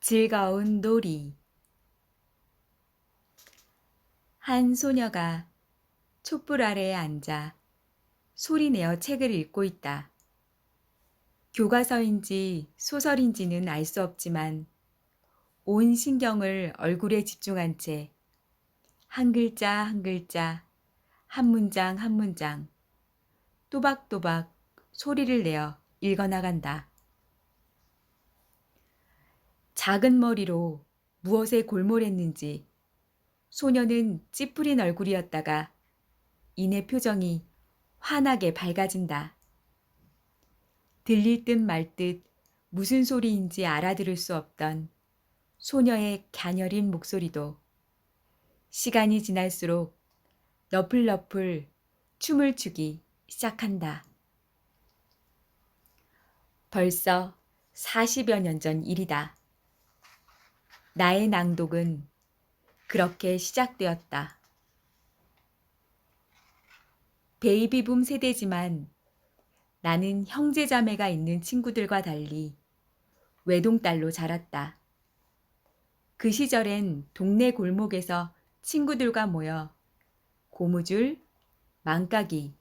즐거운 놀이. 한 소녀가 촛불 아래에 앉아 소리내어 책을 읽고 있다. 교과서인지 소설인지는 알 수 없지만 온 신경을 얼굴에 집중한 채 한 글자 한 글자, 한 문장 한 문장, 또박또박 소리를 내어 읽어나간다. 작은 머리로 무엇에 골몰했는지 소녀는 찌푸린 얼굴이었다가 이내 표정이 환하게 밝아진다. 들릴 듯 말 듯 무슨 소리인지 알아들을 수 없던 소녀의 갸녀린 목소리도 시간이 지날수록 너풀너풀 춤을 추기 시작한다. 벌써 40여 년 전 일이다. 나의 낭독은 그렇게 시작되었다. 베이비붐 세대지만 나는 형제자매가 있는 친구들과 달리 외동딸로 자랐다. 그 시절엔 동네 골목에서 친구들과 모여 고무줄, 망까기,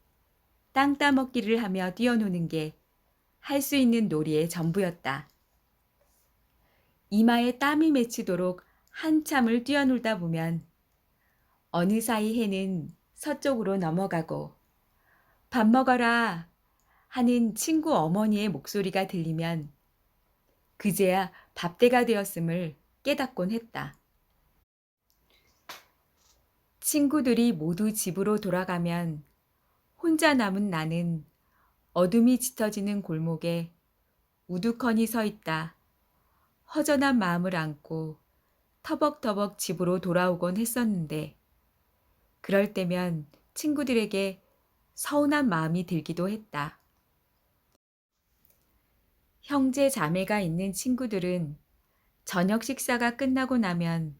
땅 따먹기를 하며 뛰어노는 게 할 수 있는 놀이의 전부였다. 이마에 땀이 맺히도록 한참을 뛰어놀다 보면 어느 사이 해는 서쪽으로 넘어가고 밥 먹어라 하는 친구 어머니의 목소리가 들리면 그제야 밥때가 되었음을 깨닫곤 했다. 친구들이 모두 집으로 돌아가면 혼자 남은 나는 어둠이 짙어지는 골목에 우두커니 서 있다. 허전한 마음을 안고 터벅터벅 집으로 돌아오곤 했었는데 그럴 때면 친구들에게 서운한 마음이 들기도 했다. 형제 자매가 있는 친구들은 저녁 식사가 끝나고 나면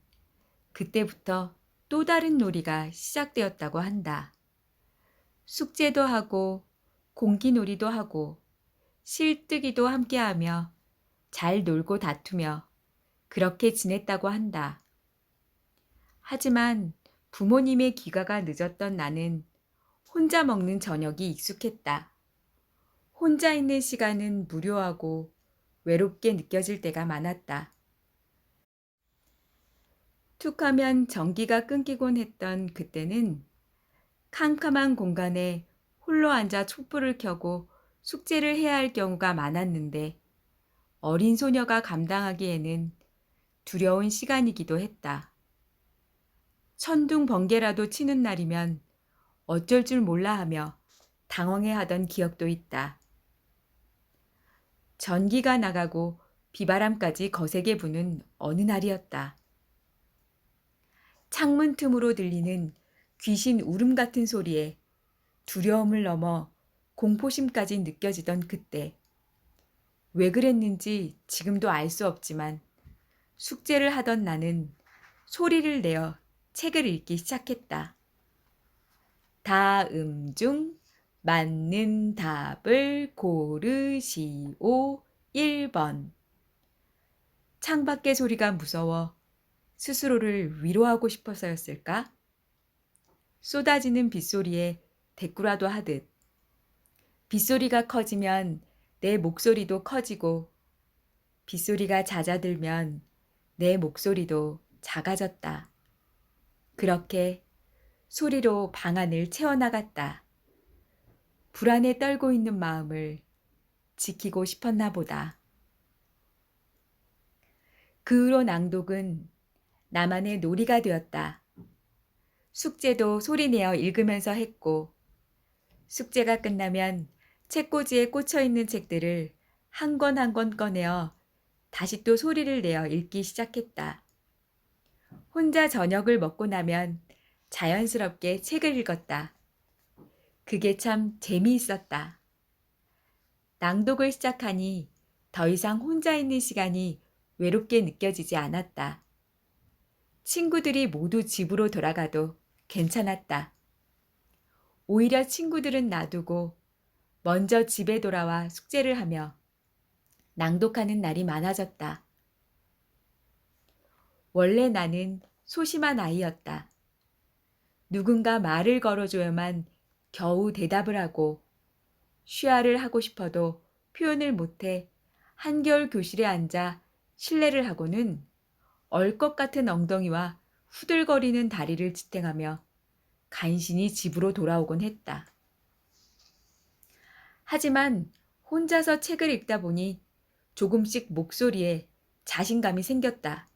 그때부터 또 다른 놀이가 시작되었다고 한다. 숙제도 하고 공기놀이도 하고 실뜨기도 함께하며 잘 놀고 다투며 그렇게 지냈다고 한다. 하지만 부모님의 귀가가 늦었던 나는 혼자 먹는 저녁이 익숙했다. 혼자 있는 시간은 무료하고 외롭게 느껴질 때가 많았다. 툭 하면 전기가 끊기곤 했던 그때는 캄캄한 공간에 홀로 앉아 촛불을 켜고 숙제를 해야 할 경우가 많았는데 어린 소녀가 감당하기에는 두려운 시간이기도 했다. 천둥 번개라도 치는 날이면 어쩔 줄 몰라 하며 당황해하던 기억도 있다. 전기가 나가고 비바람까지 거세게 부는 어느 날이었다. 창문 틈으로 들리는 귀신 울음 같은 소리에 두려움을 넘어 공포심까지 느껴지던 그때. 왜 그랬는지 지금도 알 수 없지만 숙제를 하던 나는 소리를 내어 책을 읽기 시작했다. 다음 중 맞는 답을 고르시오. 1번. 창밖의 소리가 무서워 스스로를 위로하고 싶어서였을까? 쏟아지는 빗소리에 대꾸라도 하듯 빗소리가 커지면 내 목소리도 커지고 빗소리가 잦아들면 내 목소리도 작아졌다. 그렇게 소리로 방안을 채워나갔다. 불안에 떨고 있는 마음을 지키고 싶었나 보다. 그 후로 낭독은 나만의 놀이가 되었다. 숙제도 소리내어 읽으면서 했고 숙제가 끝나면 책꽂이에 꽂혀있는 책들을 한 권 한 권 꺼내어 다시 또 소리를 내어 읽기 시작했다. 혼자 저녁을 먹고 나면 자연스럽게 책을 읽었다. 그게 참 재미있었다. 낭독을 시작하니 더 이상 혼자 있는 시간이 외롭게 느껴지지 않았다. 친구들이 모두 집으로 돌아가도 괜찮았다. 오히려 친구들은 놔두고 먼저 집에 돌아와 숙제를 하며 낭독하는 날이 많아졌다. 원래 나는 소심한 아이였다. 누군가 말을 걸어줘야만 겨우 대답을 하고 쉬야를 하고 싶어도 표현을 못해 한겨울 교실에 앉아 실례를 하고는 얼것 같은 엉덩이와 후들거리는 다리를 지탱하며 간신히 집으로 돌아오곤 했다. 하지만 혼자서 책을 읽다 보니 조금씩 목소리에 자신감이 생겼다.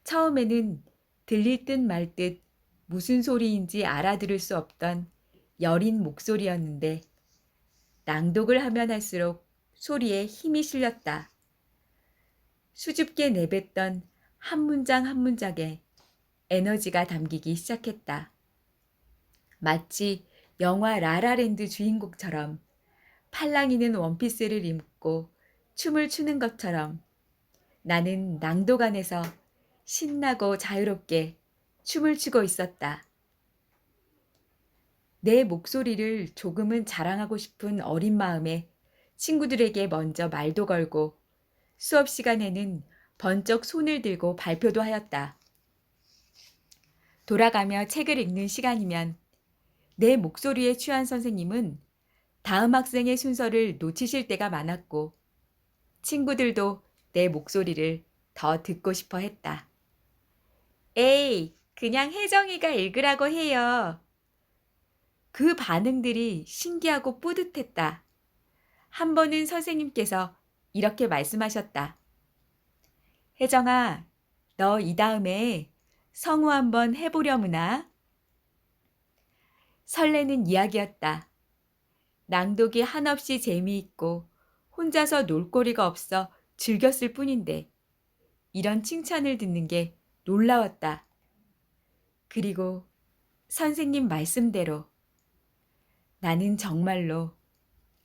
처음에는 들릴 듯 말 듯 무슨 소리인지 알아들을 수 없던 여린 목소리였는데 낭독을 하면 할수록 소리에 힘이 실렸다. 수줍게 내뱉던 한 문장 한 문장에 에너지가 담기기 시작했다. 마치 영화 라라랜드 주인공처럼 팔랑이는 원피스를 입고 춤을 추는 것처럼 나는 낭독 안에서 신나고 자유롭게 춤을 추고 있었다. 내 목소리를 조금은 자랑하고 싶은 어린 마음에 친구들에게 먼저 말도 걸고 수업 시간에는 번쩍 손을 들고 발표도 하였다. 돌아가며 책을 읽는 시간이면 내 목소리에 취한 선생님은 다음 학생의 순서를 놓치실 때가 많았고 친구들도 내 목소리를 더 듣고 싶어 했다. 에이, 그냥 혜정이가 읽으라고 해요. 그 반응들이 신기하고 뿌듯했다. 한 번은 선생님께서 이렇게 말씀하셨다. 혜정아, 너 이 다음에 성우 한번 해보려무나? 설레는 이야기였다. 낭독이 한없이 재미있고 혼자서 놀거리가 없어 즐겼을 뿐인데 이런 칭찬을 듣는 게 놀라웠다. 그리고 선생님 말씀대로 나는 정말로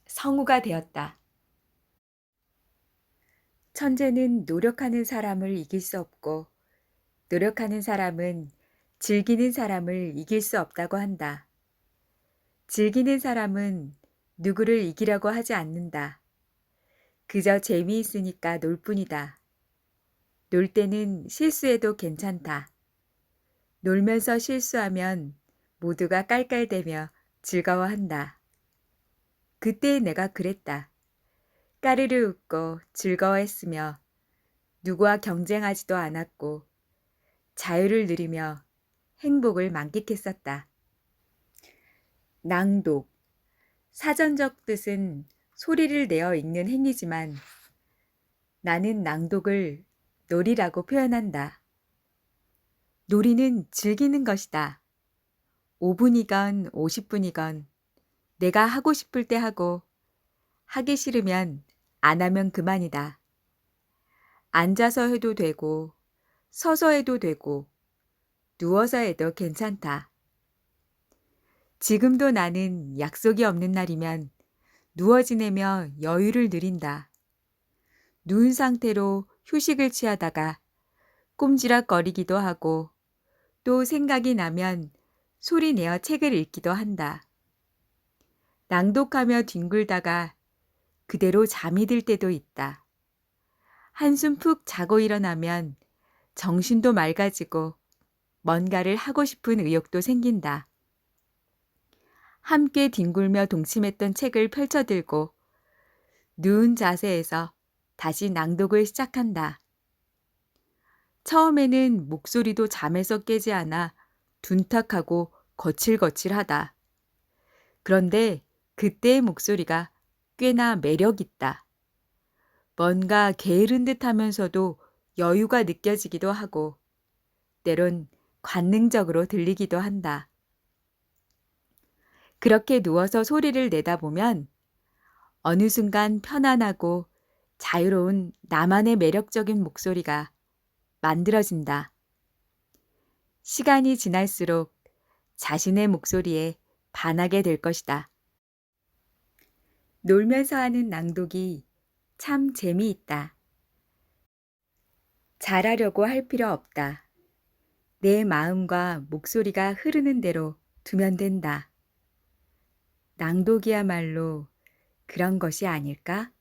성우가 되었다. 천재는 노력하는 사람을 이길 수 없고 노력하는 사람은 즐기는 사람을 이길 수 없다고 한다. 즐기는 사람은 누구를 이기려고 하지 않는다. 그저 재미있으니까 놀 뿐이다. 놀 때는 실수해도 괜찮다. 놀면서 실수하면 모두가 깔깔대며 즐거워한다. 그때 내가 그랬다. 까르르 웃고 즐거워했으며 누구와 경쟁하지도 않았고 자유를 누리며 행복을 만끽했었다. 낭독, 사전적 뜻은 소리를 내어 읽는 행위지만 나는 낭독을 놀이라고 표현한다. 놀이는 즐기는 것이다. 5분이건 50분이건 내가 하고 싶을 때 하고 하기 싫으면 안 하면 그만이다. 앉아서 해도 되고 서서 해도 되고 누워서 해도 괜찮다. 지금도 나는 약속이 없는 날이면 누워 지내며 여유를 누린다. 누운 상태로 휴식을 취하다가 꼼지락거리기도 하고 또 생각이 나면 소리 내어 책을 읽기도 한다. 낭독하며 뒹굴다가 그대로 잠이 들 때도 있다. 한숨 푹 자고 일어나면 정신도 맑아지고 뭔가를 하고 싶은 의욕도 생긴다. 함께 뒹굴며 동침했던 책을 펼쳐들고 누운 자세에서 다시 낭독을 시작한다. 처음에는 목소리도 잠에서 깨지 않아 둔탁하고 거칠거칠하다. 그런데 그때의 목소리가 꽤나 매력 있다. 뭔가 게으른 듯 하면서도 여유가 느껴지기도 하고 때론 관능적으로 들리기도 한다. 그렇게 누워서 소리를 내다보면 어느 순간 편안하고 자유로운 나만의 매력적인 목소리가 만들어진다. 시간이 지날수록 자신의 목소리에 반하게 될 것이다. 놀면서 하는 낭독이 참 재미있다. 잘하려고 할 필요 없다. 내 마음과 목소리가 흐르는 대로 두면 된다. 낭독이야말로 그런 것이 아닐까?